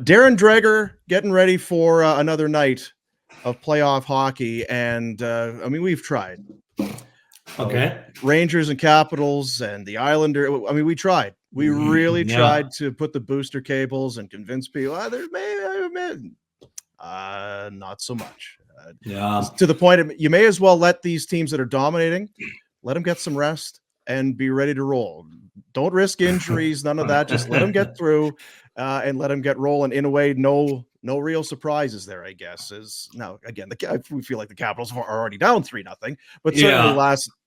Darren Dreger getting ready for another night of playoff hockey, and we've tried. Okay. Rangers and Capitals and the Islander. We tried. We really tried to put the booster cables and convince people. Not so much. To the point, you may as well let these teams that are dominating, let them get some rest and be ready to roll. Don't risk injuries, none of that. Just let them get through and let them get rolling. In a way, no real surprises there, I guess. Now again, we feel like the Capitals are already down 3-0, but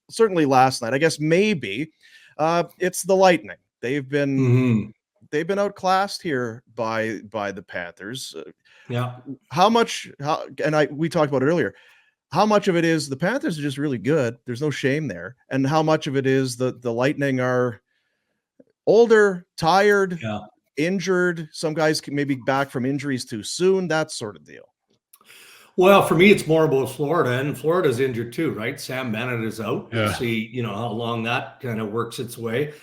certainly last night, I guess maybe it's the Lightning. They've been outclassed here by the Panthers. We talked about it earlier. How much of it is the Panthers are just really good? There's no shame there. And how much of it is the Lightning are older, tired, injured? Some guys may be back from injuries too soon, that sort of deal. Well, for me, it's more about Florida, and Florida's injured too, right? Sam Bennett is out. We'll see, how long that kind of works its way.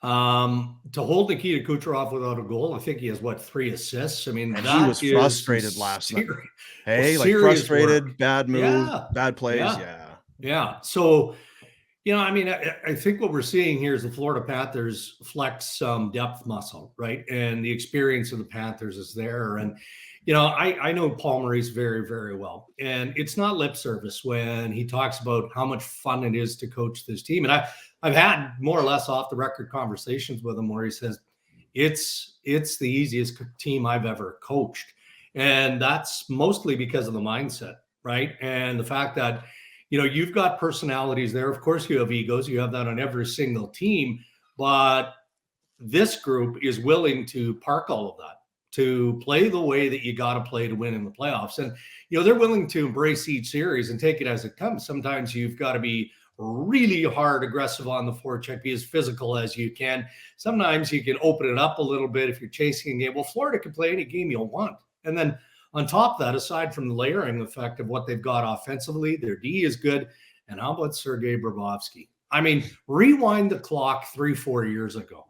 To hold Nikita Kucherov without a goal, I think he has 3 assists. I mean, he was frustrated last night. Frustrated, work. Bad move, bad plays. Yeah. So, I think what we're seeing here is the Florida Panthers flex some depth muscle, right? And the experience of the Panthers is there. And, I know Paul Maurice very, very well. And it's not lip service when he talks about how much fun it is to coach this team. And I've had more or less off the record conversations with him where he says, it's the easiest team I've ever coached. And that's mostly because of the mindset, right? And the fact that, you've got personalities there. Of course, you have egos. You have that on every single team. But this group is willing to park all of that, to play the way that you got to play to win in the playoffs. And, they're willing to embrace each series and take it as it comes. Sometimes you've got to be really hard, aggressive on the forecheck, be as physical as you can. Sometimes you can open it up a little bit if you're chasing a game. Well, Florida can play any game you'll want. And then on top of that, aside from the layering effect of what they've got offensively, their D is good. And how about Sergei Bobrovsky? I mean, rewind the clock 3-4 years ago.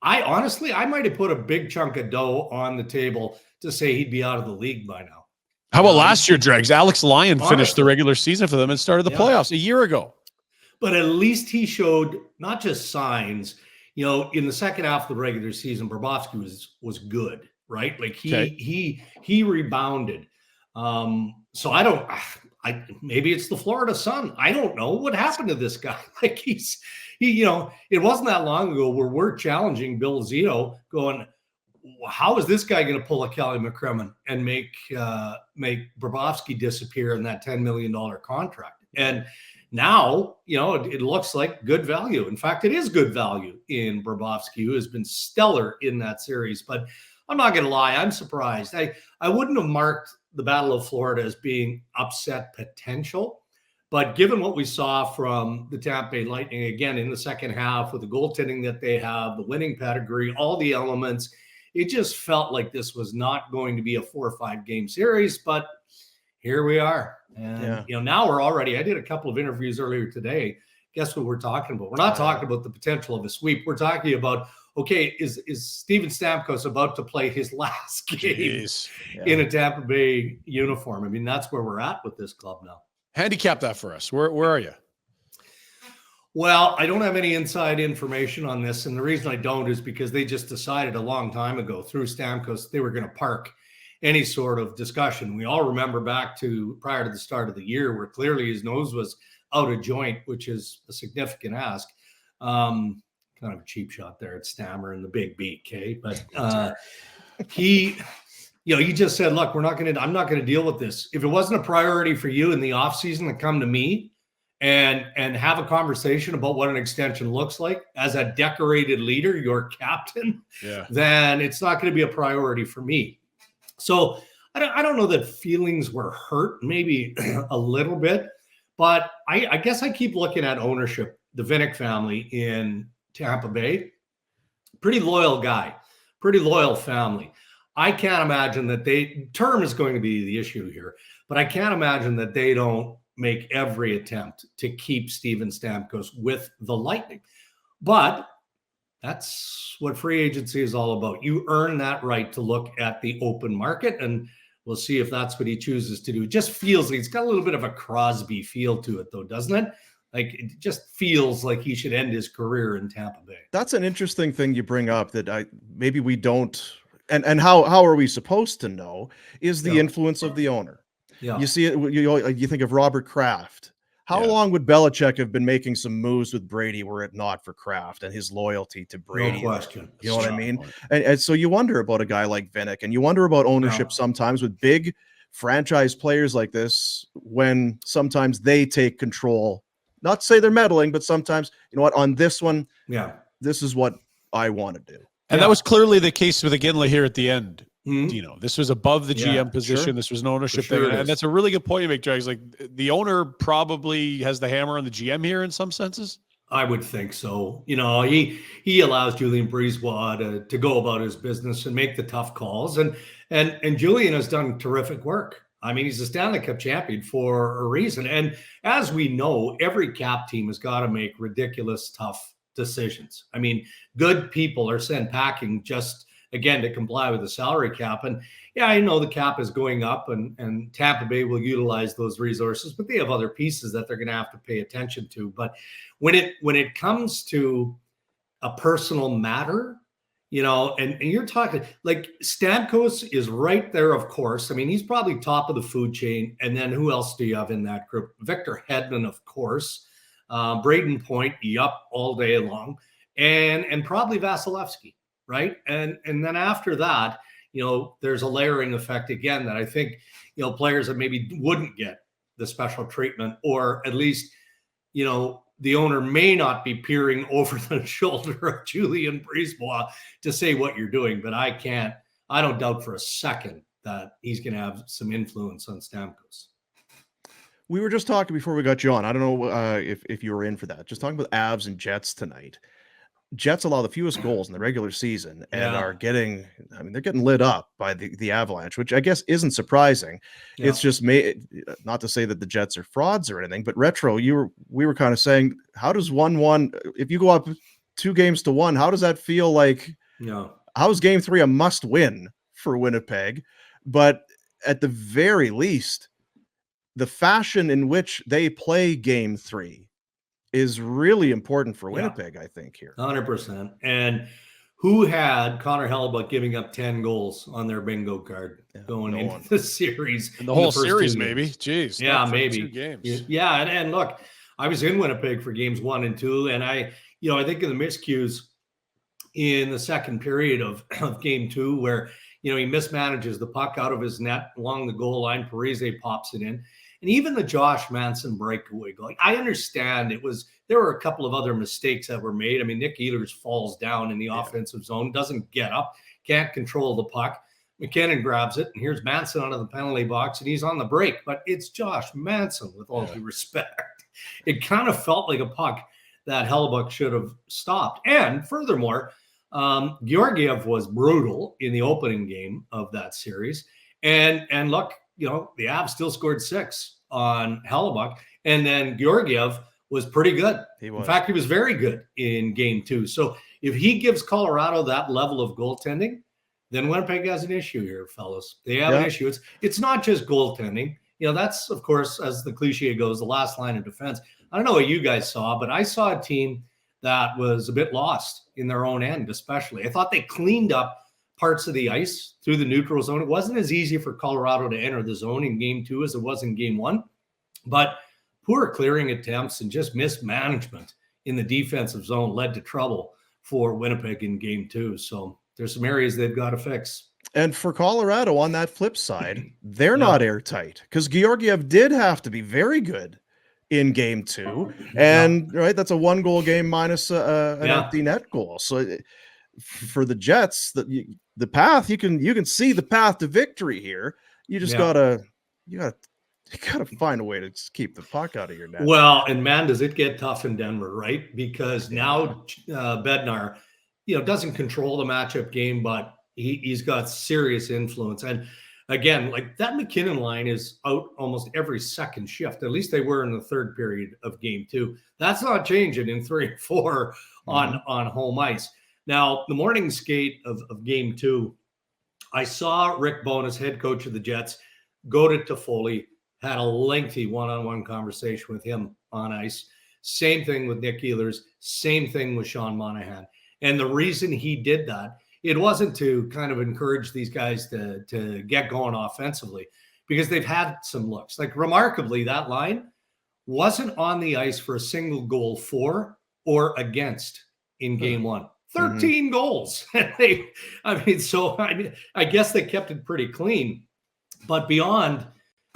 I might have put a big chunk of dough on the table to say he'd be out of the league by now. How about last year, Dregs? Alex Lyon finished the regular season for them and started the playoffs a year ago. But at least he showed not just signs. In the second half of the regular season, Bobrovsky was good, right? Like he rebounded. So maybe it's the Florida Sun. I don't know what happened to this guy. Like it wasn't that long ago where we're challenging Bill Zito going, how is this guy going to pull a Kelly McCrimmon and make Bobrovsky disappear in that $10 million contract? And now, it looks like good value. In fact, it is good value in Bobrovsky, who has been stellar in that series. But I'm not going to lie, I'm surprised. I wouldn't have marked the Battle of Florida as being upset potential. But given what we saw from the Tampa Bay Lightning, again, in the second half with the goaltending that they have, the winning pedigree, all the elements, it just felt like this was not going to be a 4 or 5 game series. But here we are. And, now we're already, I did a couple of interviews earlier today. Guess what we're talking about? We're not talking about the potential of a sweep. We're talking about, okay, is Steven Stamkos about to play his last game in a Tampa Bay uniform? I mean, that's where we're at with this club now. Handicap that for us. Where are you? Well, I don't have any inside information on this. And the reason I don't is because they just decided a long time ago through Stamkos, they were going to park any sort of discussion. We all remember back to prior to the start of the year where clearly his nose was out of joint, which is a significant ask. Kind of a cheap shot there at Stammer and the big beat, okay? But he just said, look, I'm not going to deal with this. If it wasn't a priority for you in the offseason to come to me and have a conversation about what an extension looks like as a decorated leader, your captain, then it's not going to be a priority for me. So I don't know that feelings were hurt, maybe a little bit, but I guess I keep looking at ownership, the Vinik family in Tampa Bay. Pretty loyal guy, pretty loyal family. I can't imagine that term is going to be the issue here, but I can't imagine that they don't make every attempt to keep Steven Stamkos with the Lightning. But That's what free agency is all about. You earn that right to look at the open market, and we'll see if that's what he chooses to do. It just feels like he's got a little bit of a Crosby feel to it, though, doesn't it? Like, it just feels like he should end his career in Tampa Bay. That's an interesting thing you bring up that maybe we don't, and how are we supposed to know, is the influence of the owner. Yeah. You see it, you think of Robert Kraft. How long would Belichick have been making some moves with Brady were it not for Kraft and his loyalty to Brady? No question. You know what I mean? And so you wonder about a guy like Vinnick, and you wonder about ownership sometimes with big franchise players like this, when sometimes they take control. Not to say they're meddling, but sometimes, you know what, on this one, this is what I want to do. And that was clearly the case with Iginla here at the end. You know, this was above the GM position. Sure. This was an ownership thing. And that's a really good point you make, Dregs. Like, the owner probably has the hammer on the GM here in some senses. I would think so. You know, he allows Julien Brisebois to go about his business and make the tough calls. And Julien has done terrific work. I mean, he's a Stanley Cup champion for a reason. And as we know, every cap team has got to make ridiculous, tough decisions. I mean, good people are sent packing just, again, to comply with the salary cap. And yeah, I know the cap is going up, and Tampa Bay will utilize those resources, but they have other pieces that they're going to have to pay attention to. But when it comes to a personal matter, you know, and you're talking like Stamkos is right there, of course. I mean, he's probably top of the food chain. And then who else do you have in that group? Victor Hedman, of course. Braden Point, all day long. And probably Vasilevsky, right? And then after that, you know, there's a layering effect again that I think, you know, players that maybe wouldn't get the special treatment, or at least, you know, the owner may not be peering over the shoulder of Julien Brisebois to say what you're doing, but I don't doubt for a second that he's going to have some influence on Stamkos. We were just talking before we got you on. I don't know if you were in for that. Just talking about Avs and Jets tonight. Jets allow the fewest goals in the regular season and are getting, I mean, they're getting lit up by the Avalanche, which I guess isn't surprising. Yeah. It's just not to say that the Jets are frauds or anything, but Retro, we were kind of saying, how does 1-1, if you go up 2-1, how does that feel like? How is game 3 a must win for Winnipeg? But at the very least, the fashion in which they play game 3 is really important for Winnipeg, I think, here. 100%. And who had Connor Hellebuyck giving up 10 goals on their bingo card going into the series? And the whole series, maybe. Jeez. Yeah, maybe. 2 games. Yeah, and look, I was in Winnipeg for games 1 and 2, and I think of the miscues in the second period of game 2 where, you know, he mismanages the puck out of his net along the goal line. Parise pops it in. And even the Josh Manson breakaway goal, I understand there were a couple of other mistakes that were made. I mean, Nick Ehlers falls down in the offensive zone, doesn't get up, can't control the puck. McKinnon grabs it, and here's Manson out of the penalty box, and he's on the break. But it's Josh Manson, with all due respect. It kind of felt like a puck that Hellebuyck should have stopped. And furthermore, Georgiev was brutal in the opening game of that series. And look, you know, the Avs still scored 6 on Hellebuyck, and then Georgiev was pretty good. In fact, he was very good in game 2. So if he gives Colorado that level of goaltending, then Winnipeg has an issue here, fellas. They have an issue. It's not just goaltending. You know, that's, of course, as the cliche goes, the last line of defense. I don't know what you guys saw, but I saw a team that was a bit lost in their own end, especially. I thought they cleaned up parts of the ice through the neutral zone. It wasn't as easy for Colorado to enter the zone in game 2 as it was in game 1, but poor clearing attempts and just mismanagement in the defensive zone led to trouble for Winnipeg in game 2. So there's some areas they've got to fix. And for Colorado, on that flip side, they're not airtight, because Georgiev did have to be very good in game 2. And that's a 1-goal game minus an empty net goal. So for the Jets, the path, you can see the path to victory here. You just gotta find a way to keep the puck out of your net. Well, and man, does it get tough in Denver, right? Because now Bednar, doesn't control the matchup game, but he's got serious influence. And again, like that McKinnon line is out almost every second shift. At least they were in the third period of game 2. That's not changing in 3 and 4 on home ice. Now, the morning skate of game 2, I saw Rick Bowness, head coach of the Jets, go to Toffoli, had a lengthy one-on-one conversation with him on ice. Same thing with Nick Ehlers, same thing with Sean Monahan. And the reason he did that, it wasn't to kind of encourage these guys to get going offensively, because they've had some looks. Like, remarkably, that line wasn't on the ice for a single goal for or against in game 1. 13 goals. I guess they kept it pretty clean. But beyond,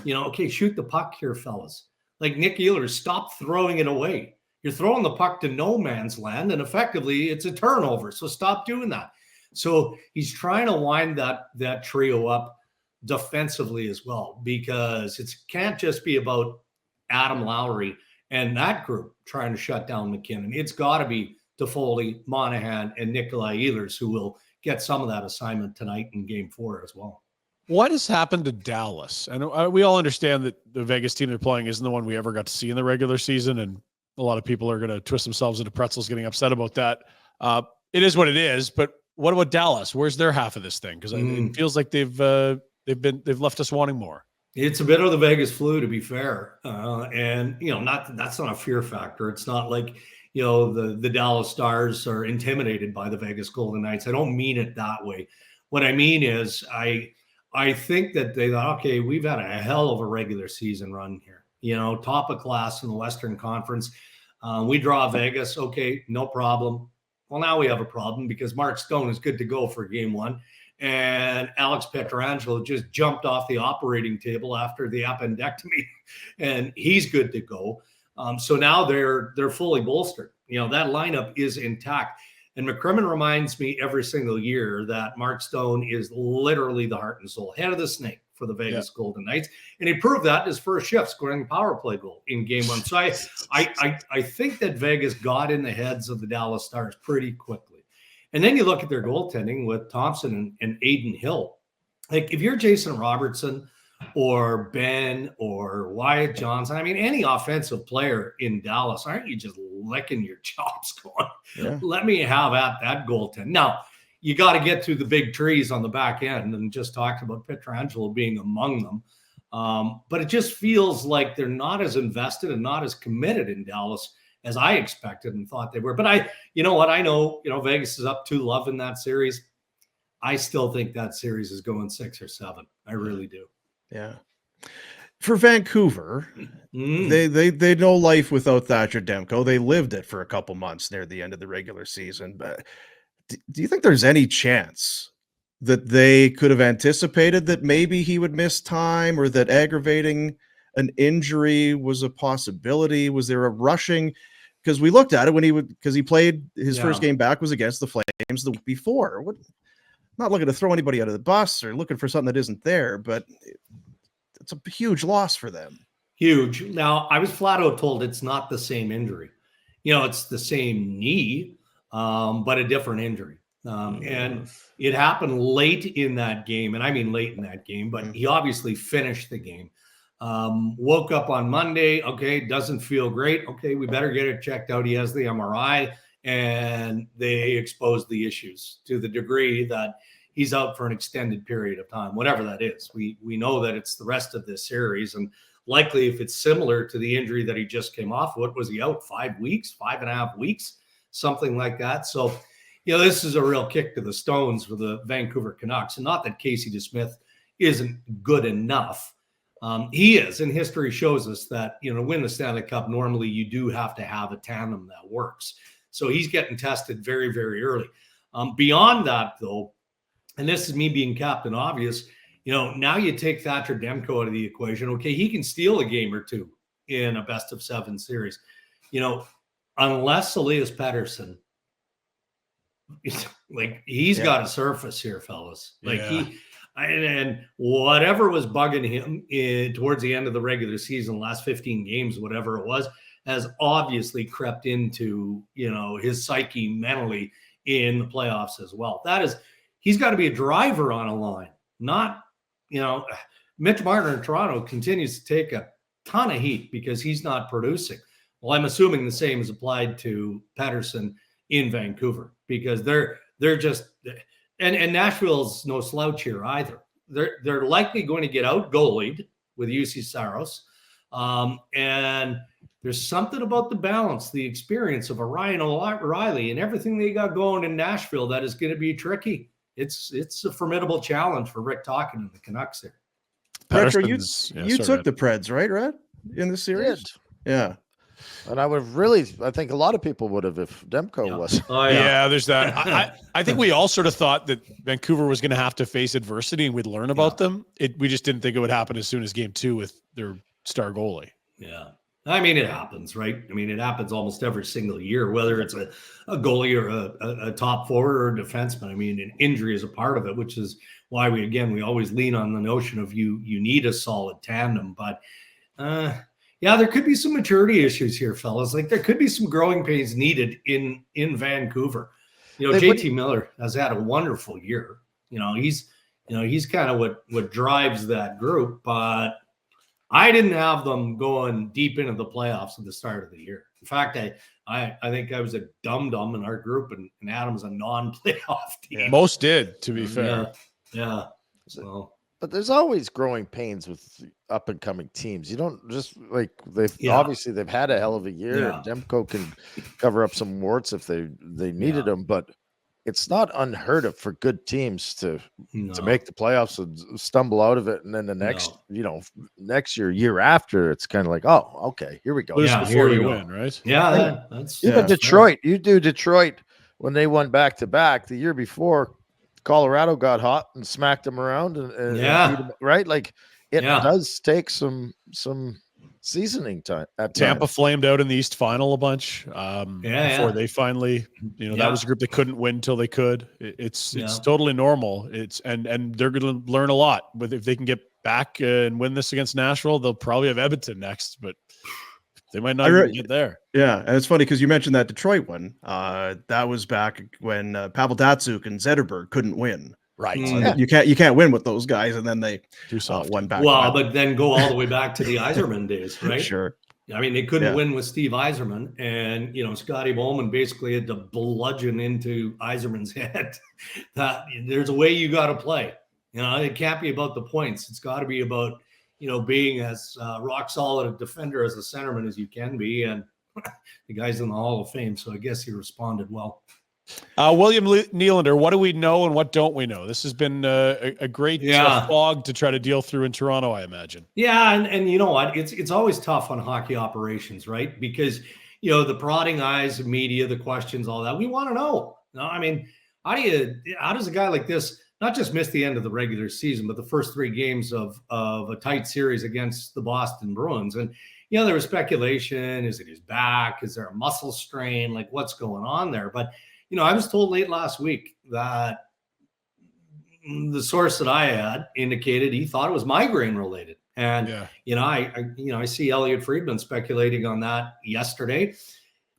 okay, shoot the puck here, fellas. Like, Nick Ehlers, stop throwing it away. You're throwing the puck to no man's land, and effectively it's a turnover. So stop doing that. So he's trying to wind that trio up defensively as well, because it can't just be about Adam Lowry and that group trying to shut down McKinnon. It's got to be Toffoli, Monahan, and Nikolai Ehlers who will get some of that assignment tonight in game 4 as well. What has happened to Dallas? And we all understand that the Vegas team they're playing isn't the one we ever got to see in the regular season, and a lot of people are going to twist themselves into pretzels getting upset about that. It is what it is, but what about Dallas? Where's their half of this thing? Because it feels like they've left us wanting more. It's a bit of the Vegas flu, to be fair, and that's not a fear factor. It's not like the Dallas Stars are intimidated by the Vegas Golden Knights. I don't mean it that way. What I mean is I think that they thought, okay, we've had a hell of a regular season run here. Top of class in the Western Conference. We draw Vegas. Okay, no problem. Well, now we have a problem, because Mark Stone is good to go for game 1. And Alex Pietrangelo just jumped off the operating table after the appendectomy, and he's good to go. So now they're fully bolstered. That lineup is intact. And McCrimmon reminds me every single year that Mark Stone is literally the heart and soul, head of the snake for the Vegas Golden Knights. And he proved that in his first shift, scoring a power play goal in game 1. So I think that Vegas got in the heads of the Dallas Stars pretty quickly. And then you look at their goaltending with Thompson and Aiden Hill. Like, if you're Jason Robertson or Ben or Wyatt Johnson, any offensive player in Dallas, aren't you just licking your chops going, let me have at that goaltend? Now, you got to get to the big trees on the back end, and just talked about Pietrangelo being among them. But it just feels like they're not as invested and not as committed in Dallas as I expected and thought they were. But you know what? I know, Vegas is up 2-0 in that series. I still think that series is going 6 or 7. I really do. Yeah. For Vancouver, they know life without Thatcher Demko. They lived it for a couple months near the end of the regular season. But do you think there's any chance that they could have anticipated that maybe he would miss time, or that aggravating an injury was a possibility? Was there a rushing? Because we looked at it because he played his first game back was against the Flames the week before. Not looking to throw anybody out of the bus or looking for something that isn't there, but it's a huge loss for them. Huge. Now, I was flat out told it's not the same injury. It's the same knee, but a different injury. And it happened late in that game. And I mean late in that game, but he obviously finished the game. Woke up on Monday. Okay, doesn't feel great. Okay, we better get it checked out. He has the MRI, and they exposed the issues to the degree that he's out for an extended period of time, whatever that is. We know that it's the rest of this series, and likely if it's similar to the injury that he just came off, what was he out 5 weeks, 5.5 weeks, something like that. So, this is a real kick to the stones for the Vancouver Canucks. And not that Casey DeSmith isn't good enough. He is, and history shows us that, to win the Stanley Cup, normally you do have to have a tandem that works. So he's getting tested very, very early. Beyond that, though, and this is me being Captain Obvious, now you take Thatcher Demko out of the equation. Okay, he can steal a game or two in a best-of-7 series. Unless Elias Pettersson, he's got to surface here, fellas. And whatever was bugging him towards the end of the regular season, last 15 games, whatever it was, has obviously crept into, his psyche mentally in the playoffs as well. He's got to be a driver on a line, not, Mitch Marner in Toronto continues to take a ton of heat because he's not producing. Well, I'm assuming the same is applied to Pettersson in Vancouver, because they're they're just and Nashville's no slouch here either. They're likely going to get out goalied with UC Saros. And there's something about the balance, the experience of a Ryan O'Reilly and everything they got going in Nashville that is going to be tricky. It's a formidable challenge for Rick Tocchet and the Canucks there. Retro, you took the Preds, right, Red, in the series? Yeah. And I think a lot of people would have if Demko was. Oh, yeah, there's that. I think we all sort of thought that Vancouver was going to have to face adversity and we'd learn about them. We just didn't think it would happen as soon as game 2 with their star goalie. Yeah. I mean, it happens, right? I mean, it happens almost every single year, whether it's a goalie or a top forward or a defenseman. I mean, an injury is a part of it, which is why we always lean on the notion of you need a solid tandem. But yeah, there could be some maturity issues here, fellas. Like there could be some growing pains needed in Vancouver. JT Miller has had a wonderful year. He's kind of what drives that group, but I didn't have them going deep into the playoffs at the start of the year. In fact, I think I was a dum-dum in our group, and Adam's a non-playoff team. Most did, to be fair. Yeah. So, but there's always growing pains with up-and-coming teams. You don't just obviously they've had a hell of a year. Yeah. And Demko can cover up some warts if they needed them, but it's not unheard of for good teams to make the playoffs and stumble out of it. And then the next year after, it's kind of like, oh, okay, here we go. Lose before you win, right? Yeah. That's Detroit. You do Detroit when they won back-to-back the year before. Colorado got hot and smacked them around and beat them, right? Like it does take some seasoning time. Tampa flamed out in the East Final a bunch before they finally, that was a group that couldn't win till they could. It's totally normal. And they're going to learn a lot if they can get back and win this against Nashville. They'll probably have Edmonton next, but they might not even get there. Yeah, and it's funny because you mentioned that Detroit one. That was back when Pavel Datsyuk and Zetterberg couldn't win. Right. You can't win with those guys, and then they won back. Well, but then go all the way back to the Yzerman days, right? Sure. I mean, they couldn't win with Steve Yzerman, and Scotty Bowman basically had to bludgeon into Yzerman's head that there's a way you got to play. It can't be about the points. It's got to be about being as rock solid a defender as a centerman as you can be, and the guy's in the Hall of Fame, so I guess he responded well. William Nylander, what do we know and what don't we know? This has been a great fog to try to deal through in Toronto, I imagine. Yeah, and you know what? It's always tough on hockey operations, right? Because the prodding eyes of media, the questions, all that. We want to know. I mean, how does a guy like this not just miss the end of the regular season, but the first 3 games of a tight series against the Boston Bruins? And there was speculation: is it his back? Is there a muscle strain? Like what's going on there? But I was told late last week that the source that I had indicated he thought it was migraine related. And, I see Elliot Friedman speculating on that yesterday.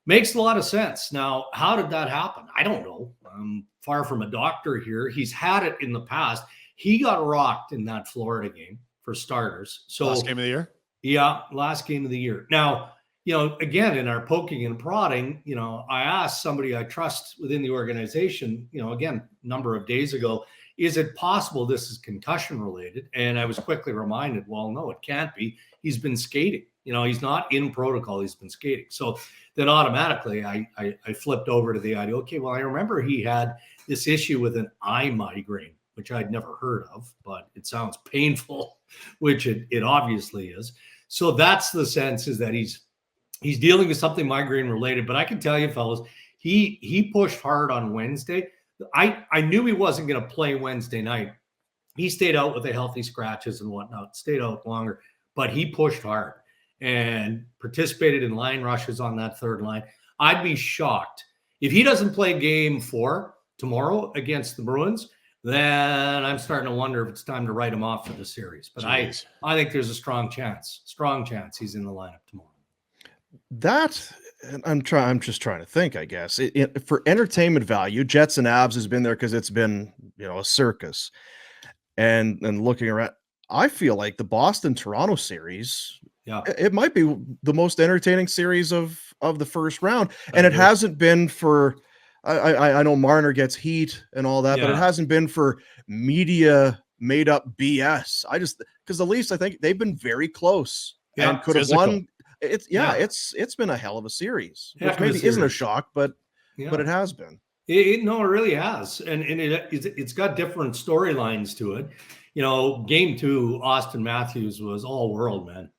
Makes a lot of sense. Now, how did that happen? I don't know. I'm far from a doctor here. He's had it in the past. He got rocked in that Florida game for starters. So last game of the year? Yeah, last game of the year. Now, again, in our poking and prodding, I asked somebody I trust within the organization, again, a number of days ago, is it possible this is concussion related? And I was quickly reminded, well, no, it can't be. He's been skating. He's not in protocol. He's been skating. So then automatically I flipped over to the idea, okay, well, I remember he had this issue with an eye migraine, which I'd never heard of, but it sounds painful, which it obviously is. So that's the sense, is that he's dealing with something migraine related. But I can tell you, fellas, he pushed hard on Wednesday. I knew he wasn't going to play Wednesday night. He stayed out with the healthy scratches and whatnot, stayed out longer, but he pushed hard and participated in line rushes on that third line. I'd be shocked if he doesn't play game 4 tomorrow against the Bruins. Then I'm starting to wonder if it's time to write him off for the series. But I think there's a strong chance he's in the lineup tomorrow. I'm just trying to think, I guess. For entertainment value, Jets and Abs has been there because it's been, a circus. And looking around, I feel like the Boston-Toronto series, it might be the most entertaining series of the first round. And it hasn't been for I know Marner gets heat and all that, but it hasn't been for media made up BS. Because the Leafs, I think they've been very close and could have won. It's been a hell of a series, which maybe isn't a shock, but it has been. It really has, and it's got different storylines to it. Game 2, Austin Matthews was all world, man.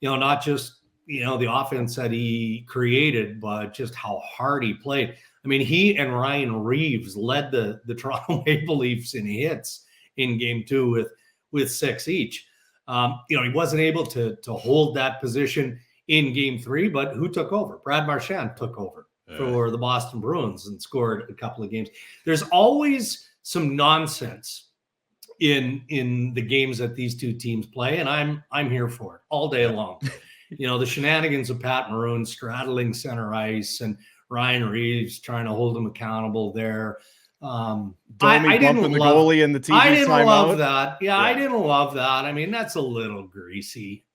Not just the offense that he created, but just how hard he played. I mean, he and Ryan Reeves led the Toronto Maple Leafs in hits in Game 2 with 6 each. He wasn't able to hold that position in Game 3, but who took over? Brad Marchand took over for the Boston Bruins and scored a couple of games. There's always some nonsense in the games that these two teams play, and I'm here for it all day long. The shenanigans of Pat Maroon straddling center ice and Ryan Reeves trying to hold him accountable there. I didn't the goalie in the TV I didn't timeout. love that. Yeah, I didn't love that. I mean, that's a little greasy,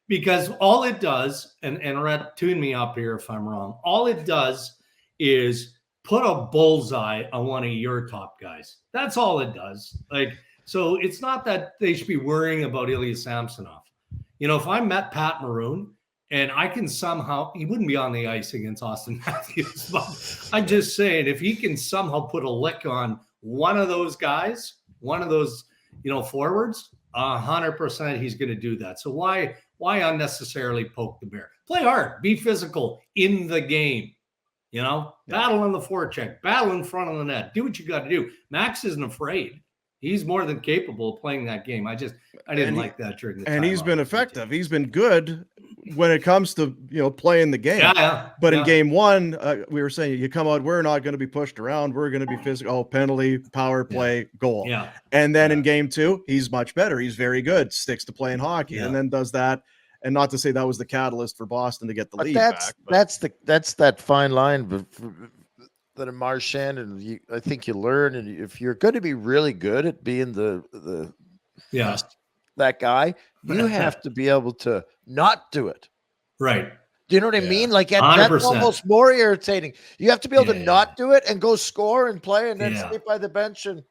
because all it does, and Rhett, tune me up here if I'm wrong, all it does is put a bullseye on one of your top guys. That's all it does. So it's not that they should be worrying about Ilya Samsonov. If I met Pat Maroon and I can somehow, he wouldn't be on the ice against Austin Matthews, but I'm just saying, if he can somehow put a lick on one of those guys, one of those, forwards, 100% he's going to do that. So why unnecessarily poke the bear? Play hard, be physical in the game. Battle on the forecheck, battle in front of the net, do what you got to do. Max isn't afraid. He's more than capable of playing that game. I didn't like that during the time. And he's been effective. He's been good when it comes to, playing the game. But in Game 1, we were saying, you come out, we're not going to be pushed around. We're going to be physical. Oh, penalty, power play, goal. Yeah. And then in Game 2, he's much better. He's very good, sticks to playing hockey, and then does that. And not to say that was the catalyst for Boston to get the lead back. That's that fine line that a Marchand, and I think you learn, and if you're going to be really good at being that guy, you have to be able to not do it. Right. Do you know what I mean? That's almost more irritating. You have to be able to not do it and go score and play and then stay by the bench and.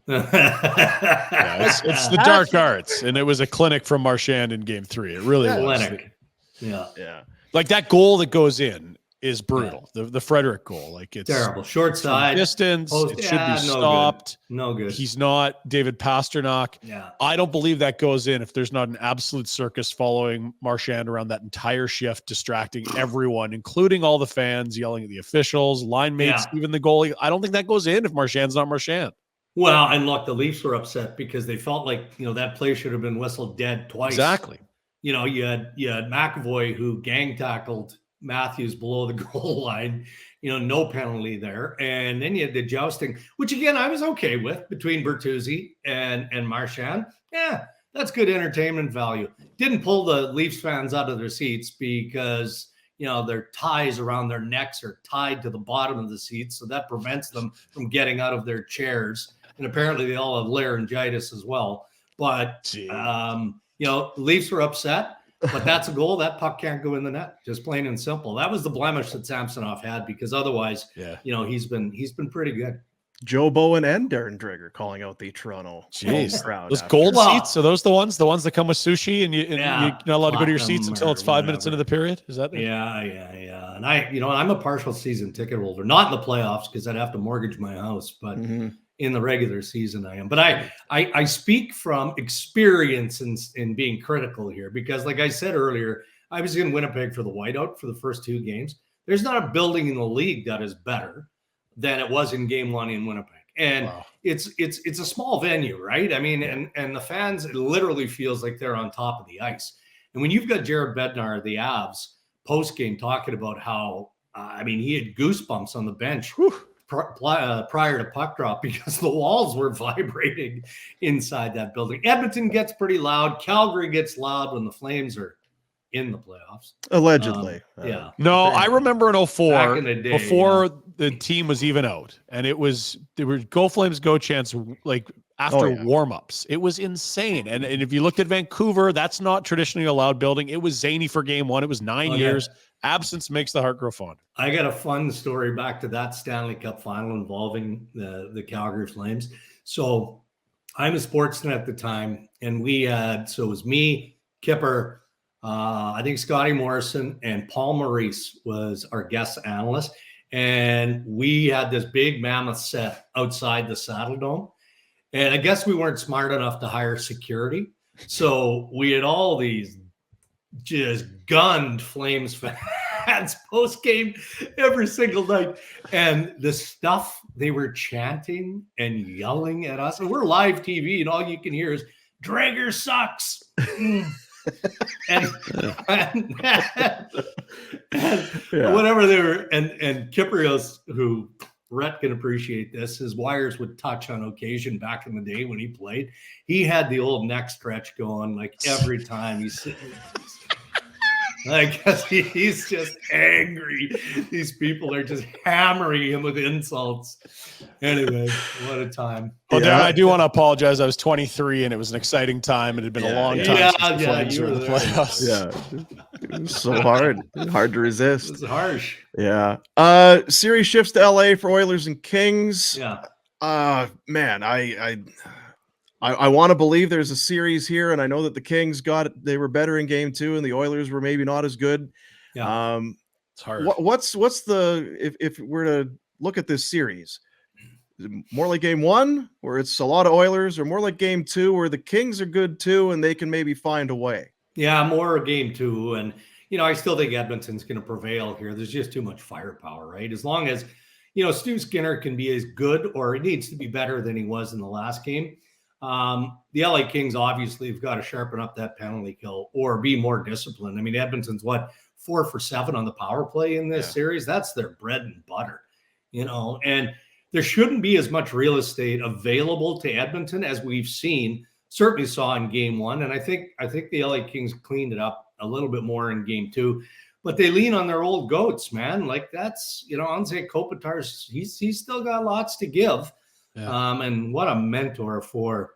It's the dark arts, and it was a clinic from Marchand in Game 3. It really was. Clinic. Yeah. Like that goal that goes in is brutal. The Frederick goal, it's terrible. Short side distance. It should be stopped. No good. He's not David Pasternak. Yeah. I don't believe that goes in if there's not an absolute circus following Marchand around that entire shift, distracting everyone, including all the fans, yelling at the officials, line mates, even the goalie. I don't think that goes in if Marchand's not Marchand. Well, and look, the Leafs were upset because they felt like, that play should have been whistled dead twice. Exactly. You had McAvoy who gang tackled Matthews below the goal line, no penalty there. And then you had the jousting, which again, I was okay with, between Bertuzzi and Marchand. Yeah, that's good entertainment value. Didn't pull the Leafs fans out of their seats because, their ties around their necks are tied to the bottom of the seats. So that prevents them from getting out of their chairs. And apparently they all have laryngitis as well. But, the Leafs were upset. But that's a goal. That puck can't go in the net. Just plain and simple. That was the blemish that Samsonov had, because otherwise, he's been pretty good. Joe Bowen and Darren Dreger calling out the Toronto crowd. Those gold seats, are those the ones that come with sushi and you're not allowed to go to your seats until it's 5 minutes into the period? Is that? Yeah. And I'm a partial season ticket holder, not in the playoffs because I'd have to mortgage my house, but in the regular season I am. But I speak from experience in being critical here, because like I said earlier, I was in Winnipeg for the whiteout for the first 2 games. There's not a building in the league that is better than it was in Game 1 in Winnipeg. And it's a small venue, right? I mean, and the fans, it literally feels like they're on top of the ice. And when you've got Jared Bednar, the Avs, post-game talking about how, he had goosebumps on the bench prior to puck drop because the walls were vibrating inside that building. Edmonton gets pretty loud. Calgary gets loud when the Flames are in the playoffs. Allegedly. No, I remember in 04, back in the day, before the team was even out, and there were Go Flames Go chants like after warmups. It was insane. And if you looked at Vancouver, that's not traditionally a loud building. It was zany for game one. It was 9 years. Absence makes the heart grow fond. I got a fun story back to that Stanley Cup final involving the Calgary Flames. So I'm a Sportsnet at the time, and we had, so it was me, Kipper, I think Scotty Morrison, and Paul Maurice was our guest analyst. And we had this big mammoth set outside the Saddle Dome. And I guess we weren't smart enough to hire security. So we had all these just gunned Flames fans post-game every single night. And the stuff they were chanting and yelling at us. And we're live TV, and all you can hear is, Dreger sucks. and whatever they were. And Kiprios, who Rhett can appreciate this, his wires would touch on occasion back in the day when he played. He had the old neck stretch going like every time he's sitting. I guess he's just angry. These people are just hammering him with insults. Anyway, what a time. Well, Darren, I do want to apologize. I was 23 and it was an exciting time. It had been a long time since the Flames were in the playoffs. Yeah, it was so hard to resist. It was harsh. Yeah. Series shifts to LA for Oilers and Kings. Yeah. Man, I want to believe there's a series here, and I know that the Kings they were better in game 2 and the Oilers were maybe not as good. Yeah. It's hard. What's if we're to look at this series, is it more like game 1 where it's a lot of Oilers, or more like game 2 where the Kings are good too and they can maybe find a way? Yeah, more game 2. And, I still think Edmonton's going to prevail here. There's just too much firepower, right? As long as, Stu Skinner can be as good, or he needs to be better than he was in the last game. The LA Kings obviously have got to sharpen up that penalty kill or be more disciplined. I mean, Edmonton's 4 for 7 on the power play in this series. That's their bread and butter, and there shouldn't be as much real estate available to Edmonton as we've certainly saw in game 1. And I think the LA Kings cleaned it up a little bit more in game 2, but they lean on their old goats, man. Like that's, Anze Kopitar's, he's still got lots to give. Yeah. And what a mentor for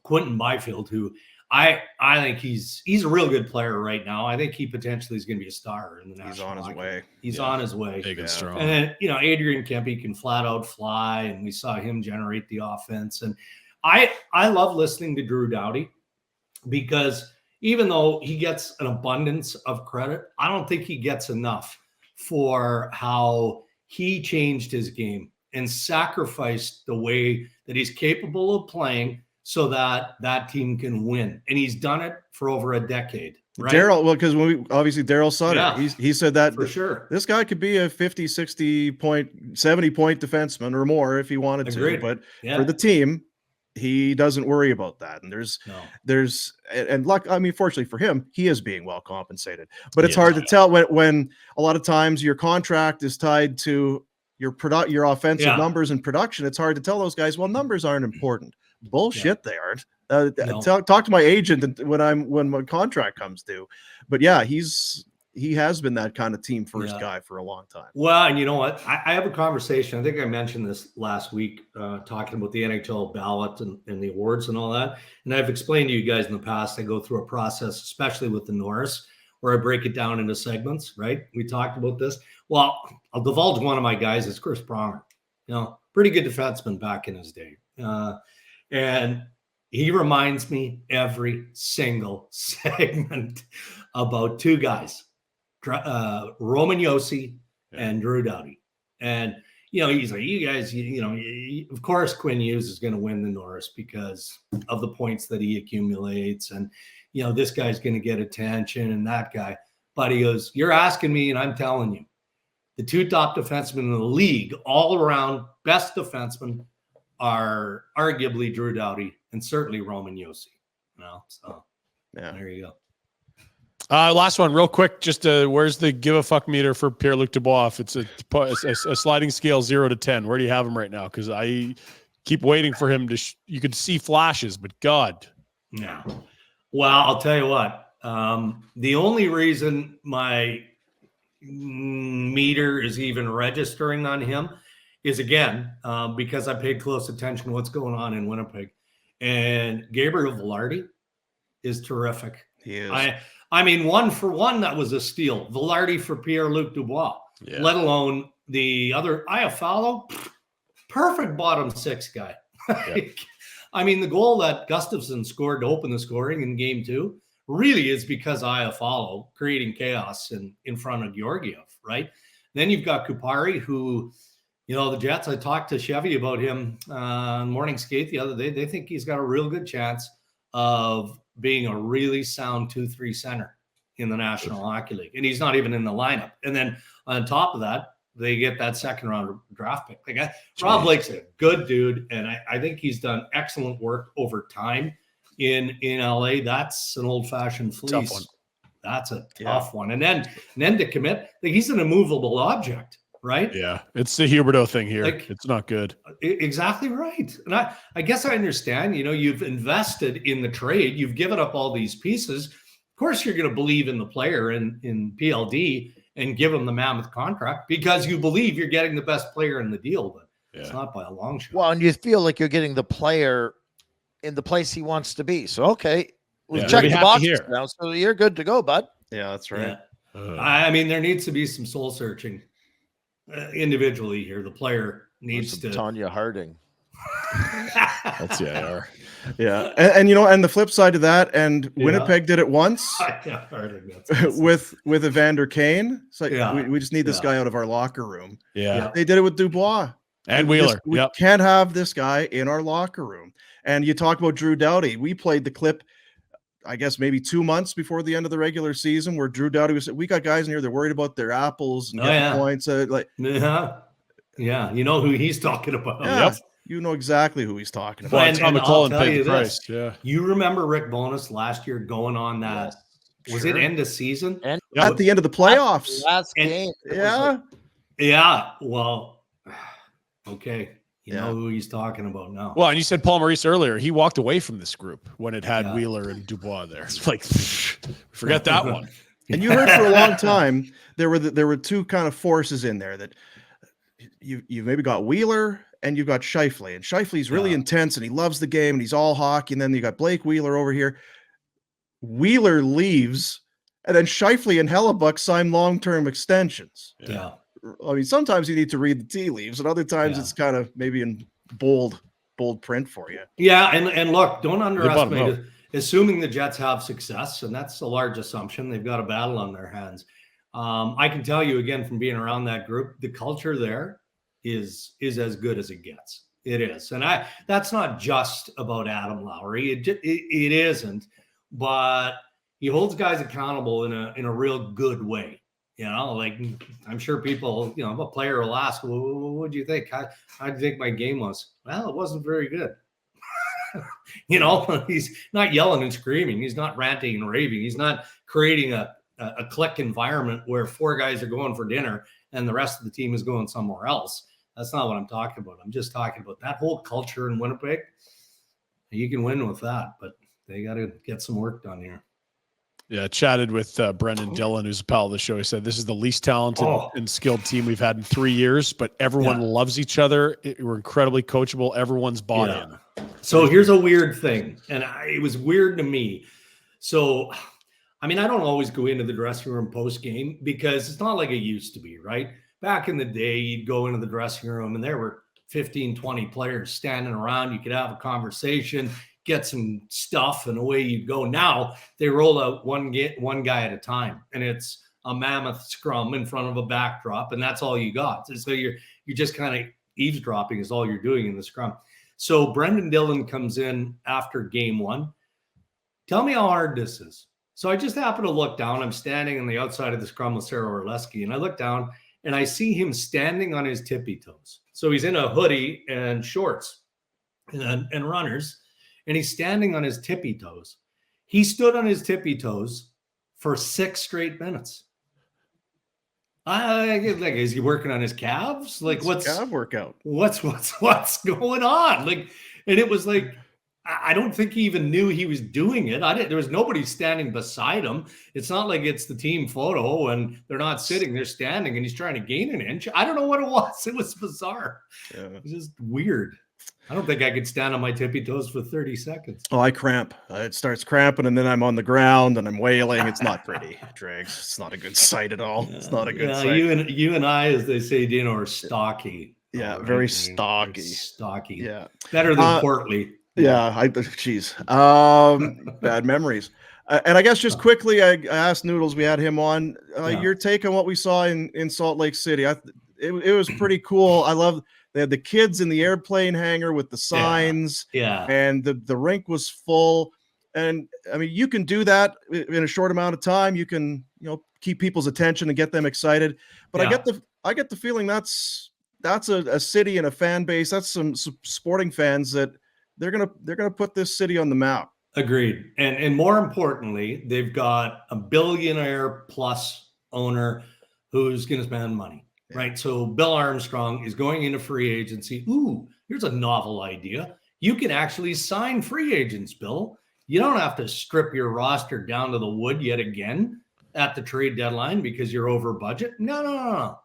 Quentin Byfield, who I think he's a real good player right now. I think he potentially is going to be a star in the national. He's on his way. He's on his way. Big and strong. And then, Adrian Kempe can flat out fly, and we saw him generate the offense. And I love listening to Drew Doughty, because even though he gets an abundance of credit, I don't think he gets enough for how he changed his game and sacrificed the way that he's capable of playing so that that team can win. And he's done it for over a decade. Right? Daryl, because Daryl Sutter, he said that for sure. This guy could be a 50, 60 point, 70 point defenseman or more if he wanted to, but for the team, he doesn't worry about that. And fortunately for him, he is being well compensated, but it's hard to tell when a lot of times your contract is tied to your offensive numbers and production. It's hard to tell those guys, well, numbers aren't important. Bullshit, they aren't. Talk to my agent when my contract comes due. But he has been that kind of team first guy for a long time. Well, and you know what? I have a conversation. I think I mentioned this last week, talking about the NHL ballot and the awards and all that. And I've explained to you guys in the past, I go through a process, especially with the Norris, where I break it down into segments, right? We talked about this. Well, I'll divulge one of my guys. It's Chris Pronger, pretty good defenseman back in his day. And he reminds me every single segment about two guys, Roman Josi and Drew Doughty. And, he's like, you guys, of course, Quinn Hughes is going to win the Norris because of the points that he accumulates. And, this guy's going to get attention and that guy. But he goes, you're asking me and I'm telling you, the two top defensemen in the league, all around best defensemen, are arguably Drew Doughty and certainly Roman Josi. So there you go. Last one, real quick. Just where's the give a fuck meter for Pierre-Luc Dubois? If it's a sliding scale 0 to 10, where do you have him right now? Because I keep waiting for him to. You could see flashes, but God. Yeah. Well, I'll tell you what. The only reason my meter is even registering on him is, again, because I paid close attention to what's going on in Winnipeg. And Gabriel Vilardi is terrific. He is. I mean, 1-for-1, that was a steal. Vilardi for Pierre-Luc Dubois, let alone the other. Iafallo, perfect bottom six guy. I mean, the goal that Gustafsson scored to open the scoring in game 2 really is because Iafallo creating chaos in front of Georgiev, right? Then you've got Kupari, who, you know, the Jets, I talked to Chevy about him on Morning Skate the other day. They think he's got a real good chance of being a really sound 2-3 center in the National Hockey League. And he's not even in the lineup. And then on top of that, they get that second round draft pick. Like Rob Blake's a good dude, and I think he's done excellent work over time in LA. That's an old-fashioned fleece. That's a tough one. And then to commit, like, he's an immovable object, right? Yeah, it's the Huberdeau thing here. Like, it's not good. Exactly right. And I guess I understand, you know, you've invested in the trade. You've given up all these pieces. Of course, you're going to believe in the player in PLD and give him the mammoth contract because you believe you're getting the best player in the deal, but it's not by a long shot. Well, and you feel like you're getting the player in the place he wants to be. So, okay, we'll check the boxes now. So you're good to go, bud. Yeah, that's right. Yeah. I mean, there needs to be some soul searching individually here. The player needs to. Tanya Harding. That's IR. Yeah, and you know, and the flip side of that, and Winnipeg did it once with Evander Kane. It's like we just need this guy out of our locker room. Yeah, they did it with Dubois and Wheeler. We can't have this guy in our locker room. And you talk about Drew Doughty. We played the clip, I guess maybe 2 months before the end of the regular season, where Drew Doughty was. We got guys in here. They're worried about their apples and getting points. You know who he's talking about. Yeah. You know exactly who he's talking about. And I'll tell you this. You remember Rick Bowness last year going on that? Was it end of season? At the end of the playoffs. Last game. Yeah. Well, okay. You know who he's talking about now. Well, and you said Paul Maurice earlier. He walked away from this group when it had Wheeler and Dubois there. It's like, forget that one. And you heard for a long time there were two kind of forces in there that you've maybe got Wheeler and you've got Scheifele. And Scheifele's really intense and he loves the game and he's all hockey. And then you got Blake Wheeler over here. Wheeler leaves, and then Scheifele and Hellebuck sign long-term extensions. Yeah. I mean, sometimes you need to read the tea leaves, and other times it's kind of maybe in bold print for you. Yeah, and look, don't underestimate it. Assuming the Jets have success, and that's a large assumption, they've got a battle on their hands. I can tell you again from being around that group, the culture there is as good as it gets. It is, and that's not just about Adam Lowry. It isn't, but he holds guys accountable in a real good way. You know, like I'm sure people, you know, a player will ask, well, what do you think? How do you think my game was? Well, it wasn't very good. You know, he's not yelling and screaming. He's not ranting and raving. He's not creating a clique environment where 4 guys are going for dinner and the rest of the team is going somewhere else. That's not what I'm talking about. I'm just talking about that whole culture in Winnipeg. You can win with that, but they got to get some work done here. Yeah, chatted with Brendan Dillon, who's a pal of the show. He said, this is the least talented and skilled team we've had in 3 years, but everyone loves each other. We're incredibly coachable. Everyone's bought in. So here's a weird thing, and it was weird to me. So, I mean, I don't always go into the dressing room post-game because it's not like it used to be, right? Back in the day, you'd go into the dressing room, and there were 15, 20 players standing around. You could have a conversation, get some stuff, and away you go. Now they roll out one guy at a time, and it's a mammoth scrum in front of a backdrop, and that's all you got. So you're just kind of eavesdropping is all you're doing in the scrum. So Brendan Dillon comes in after game 1. Tell me how hard this is. So I just happen to look down. I'm standing on the outside of the scrum with Sarah Orleski, and I look down and I see him standing on his tippy toes. So he's in a hoodie and shorts and runners, and he's standing on his tippy toes. He stood on his tippy toes for 6 straight minutes. Like, is he working on his calves? Like, what's calf workout? What's going on? Like, and it was like, I don't think he even knew he was doing it. There was nobody standing beside him. It's not like it's the team photo and they're not sitting, they're standing, and he's trying to gain an inch. I don't know what it was. It was bizarre. Yeah. It was just weird. I don't think I could stand on my tippy toes for 30 seconds. Oh, I cramp. It starts cramping, and then I'm on the ground and I'm wailing. It's not pretty, Dregs. It's not a good sight at all. It's not a good sight. You and I, as they say, Dino, are stocky. Yeah, very stocky. Stocky. Yeah. Better than portly. Yeah, geez. Bad memories. And I guess just quickly, I asked Noodles, we had him on, your take on what we saw in Salt Lake City. It was pretty cool. I love they had the kids in the airplane hangar with the signs. Yeah. And the rink was full. And I mean, you can do that in a short amount of time. You can, keep people's attention and get them excited. But I get the feeling that's a city and a fan base. That's some sporting fans that they're gonna put this city on the map. Agreed. And more importantly, they've got a billionaire plus owner who's going to spend money, right? So Bill Armstrong is going into free agency. Ooh, here's a novel idea. You can actually sign free agents, Bill. You don't have to strip your roster down to the wood yet again at the trade deadline because you're over budget. No.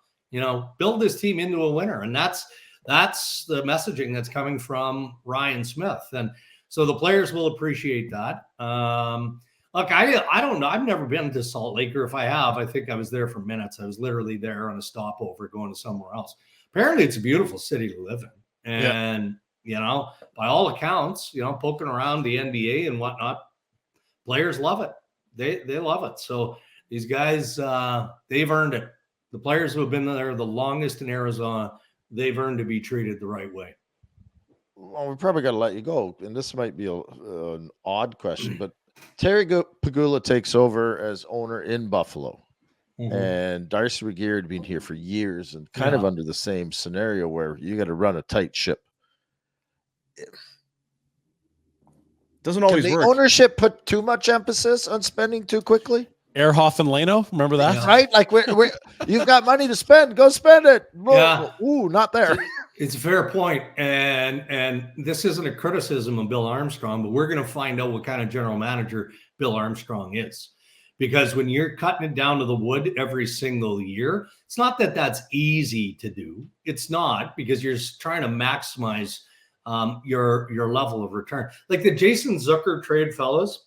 Build this team into a winner. And that's the messaging that's coming from Ryan Smith. And so the players will appreciate that. Look, I don't know. I've never been to Salt Lake, or if I have, I think I was there for minutes. I was literally there on a stopover going to somewhere else. Apparently, it's a beautiful city to live in. And, by all accounts, poking around the NBA and whatnot, players love it. They love it. So these guys, they've earned it. The players who have been there the longest in Arizona, they've earned to be treated the right way. Well, we probably got to let you go, and this might be an odd question, but Terry Pagula takes over as owner in Buffalo, and Darcy Regier had been here for years and kind of under the same scenario where you got to run a tight ship. Doesn't always work. The ownership put too much emphasis on spending too quickly? Ehrhoff and Leno, remember that? Yeah. Right? Like, you've got money to spend. Go spend it. Yeah. Ooh, not there. It's a fair point. And this isn't a criticism of Bill Armstrong, but we're going to find out what kind of general manager Bill Armstrong is. Because when you're cutting it down to the wood every single year, it's not that that's easy to do. It's not, because you're trying to maximize your level of return. Like the Jason Zucker trade, fellas,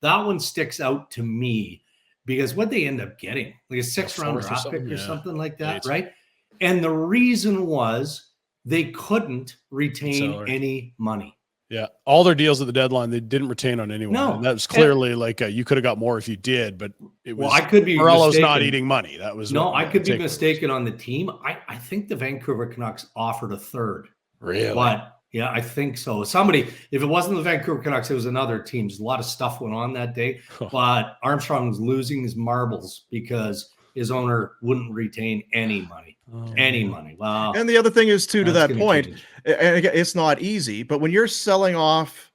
that one sticks out to me. Because what they end up getting, like a 6th-round draft pick or something like that, right? And the reason was they couldn't retain any money. Yeah. All their deals at the deadline, they didn't retain on anyone. No. And that was clearly you could have got more if you did, but it was. Well, I could be Morello's mistaken. not eating money. That was. No, I could be mistaken on the team. I think the Vancouver Canucks offered a 3rd. Really? But yeah, I think so. Somebody, if it wasn't the Vancouver Canucks, it was another team. A lot of stuff went on that day, but Armstrong was losing his marbles because his owner wouldn't retain any money. Any money. Wow. And the other thing is, too, to that point, and again, it's not easy, but when you're selling off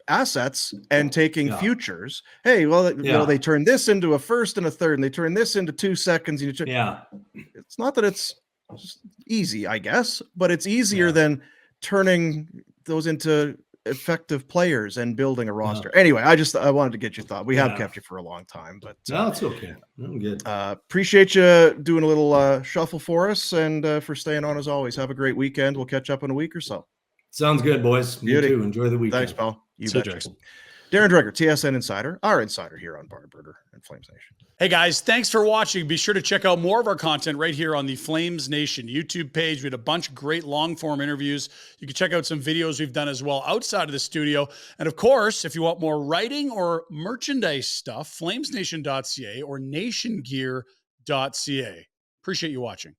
assets and taking futures, hey, well, they turn this into a 1st and a 3rd, and they turn this into 2 seconds. It's not that it's easy, I guess, but it's easier than turning those into effective players and building a roster. Anyway, I wanted to get your thought. We have kept you for a long time, but no, it's okay. I'm good. Appreciate you doing a little shuffle for us, and for staying on as always. Have a great weekend. We'll catch up in a week or so. Sounds good, boys. You too. Enjoy the weekend. Thanks, pal. You bet. Darren Dreger, TSN Insider, our insider here on Barnburner and Flames Nation. Hey guys, thanks for watching. Be sure to check out more of our content right here on the Flames Nation YouTube page. We had a bunch of great long-form interviews. You can check out some videos we've done as well outside of the studio. And of course, if you want more writing or merchandise stuff, flamesnation.ca or nationgear.ca. Appreciate you watching.